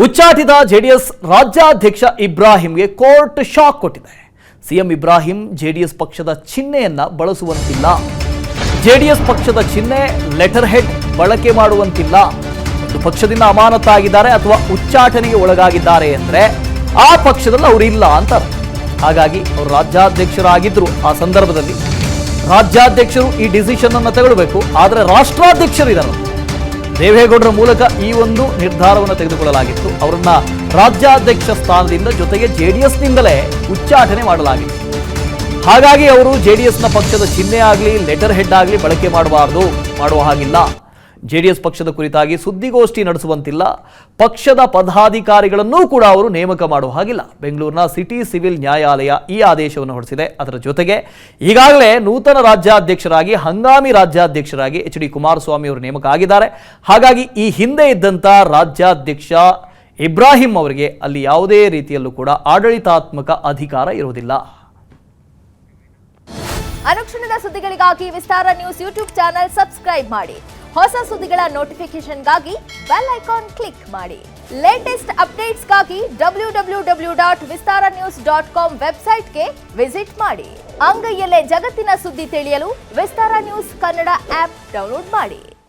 ಉಚ್ಚಾಟಿತ JDS ರಾಜ್ಯಾಧ್ಯಕ್ಷ ಇಬ್ರಾಹಿಂಗೆ court shock ಕೊಟ್ಟಿದೆ. CM Ibrahim JDS ಪಕ್ಷದ ಚಿಹ್ನೆಯನ್ನ ಬಳಸುವಂತಿಲ್ಲ, ಜೆಡಿಎಸ್ ಪಕ್ಷದ ಚಿಹ್ನೆ ಲೆಟರ್ ಹೆಡ್ ಬಳಕೆ ಮಾಡುವಂತಿಲ್ಲ. ಒಂದು ಪಕ್ಷದಿಂದ ಅಮಾನತಾಗಿದ್ದಾರೆ ಅಥವಾ ಉಚ್ಚಾಟನೆಗೆ ಒಳಗಾಗಿದ್ದಾರೆ ಅಂದ್ರೆ ಆ ಪಕ್ಷದಲ್ಲಿ ಅವರು ಇಲ್ಲ ಅಂತ. ಹಾಗಾಗಿ ಅವರು ರಾಜ್ಯಾಧ್ಯಕ್ಷರಾಗಿದ್ರು. ಆ ಸಂದರ್ಭದಲ್ಲಿ ರಾಜ್ಯಾಧ್ಯಕ್ಷರು ಈ ಡಿಸಿಷನ್ ಅನ್ನು ತಗೊಳ್ಬೇಕು. ಆದರೆ ರಾಷ್ಟ್ರಾಧ್ಯಕ್ಷರು ಇದ್ದಾರೆ, ದೇವೇಗೌಡರ ಮೂಲಕ ಈ ಒಂದು ನಿರ್ಧಾರವನ್ನು ತೆಗೆದುಕೊಳ್ಳಲಾಗಿತ್ತು. ಅವರನ್ನ ರಾಜ್ಯಾಧ್ಯಕ್ಷ ಸ್ಥಾನದಿಂದ ಜೊತೆಗೆ ಜೆಡಿಎಸ್ನಿಂದಲೇ ಉಚ್ಚಾಟನೆ ಮಾಡಲಾಗಿತ್ತು. ಹಾಗಾಗಿ ಅವರು ಜೆಡಿಎಸ್ನ ಪಕ್ಷದ ಚಿಹ್ನೆ ಆಗಲಿ ಲೆಟರ್ ಹೆಡ್ ಆಗಲಿ ಬಳಕೆ ಮಾಡುವ ಹಾಗಿಲ್ಲ. ಜೆಡಿಎಸ್ ಪಕ್ಷದ ಕುರಿತಾಗಿ ಸುದ್ದಿಗೋಷ್ಠಿ ನಡೆಸುವಂತಿಲ್ಲ. ಪಕ್ಷದ ಪದಾಧಿಕಾರಿಗಳನ್ನೂ ಕೂಡ ಅವರು ನೇಮಕ ಮಾಡುವ ಹಾಗಿಲ್ಲ. ಬೆಂಗಳೂರಿನ ಸಿಟಿ ಸಿವಿಲ್ ನ್ಯಾಯಾಲಯ ಈ ಆದೇಶವನ್ನು ಹೊರಡಿಸಿದೆ. ಅದರ ಜೊತೆಗೆ ಈಗಾಗಲೇ ನೂತನ ರಾಜ್ಯಾಧ್ಯಕ್ಷರಾಗಿ ಹಂಗಾಮಿ ರಾಜ್ಯಾಧ್ಯಕ್ಷರಾಗಿ ಎಚ್ ಡಿ ಕುಮಾರಸ್ವಾಮಿ ಅವರು ನೇಮಕ ಆಗಿದ್ದಾರೆ. ಹಾಗಾಗಿ ಈ ಹಿಂದೆ ಇದ್ದಂಥ ರಾಜ್ಯಾಧ್ಯಕ್ಷ ಇಬ್ರಾಹಿಂ ಅವರಿಗೆ ಅಲ್ಲಿ ಯಾವುದೇ ರೀತಿಯಲ್ಲೂ ಕೂಡ ಆಡಳಿತಾತ್ಮಕ ಅಧಿಕಾರ ಇರುವುದಿಲ್ಲ. ಅನುಕ್ಷಣದ ಸುದ್ದಿಗಳಿಗಾಗಿ ವಿಸ್ತಾರ ನ್ಯೂಸ್ ಯೂಟ್ಯೂಬ್ ಚಾನೆಲ್ ಸಬ್ಸ್ಕ್ರೈಬ್ ಮಾಡಿ. ಹೊಸ ಸುದ್ದಿಗಳ ನೋಟಿಫಿಕೇಶನ್ಗಾಗಿ ಬೆಲ್ ಐಕಾನ್ ಕ್ಲಿಕ್ ಮಾಡಿ. ಲೇಟೆಸ್ಟ್ ಅಪ್ಡೇಟ್ಸ್ಗಾಗಿ www.vistaranews.com ವೆಬ್ಸೈಟ್ಗೆ ವಿಸಿಟ್ ಮಾಡಿ. ಅಂಗೈಯಲ್ಲೇ ಜಗತ್ತಿನ ಸುದ್ದಿ ತಿಳಿಯಲು ವಿಸ್ತಾರ ನ್ಯೂಸ್ ಕನ್ನಡ ಆಪ್ ಡೌನ್ಲೋಡ್ ಮಾಡಿ.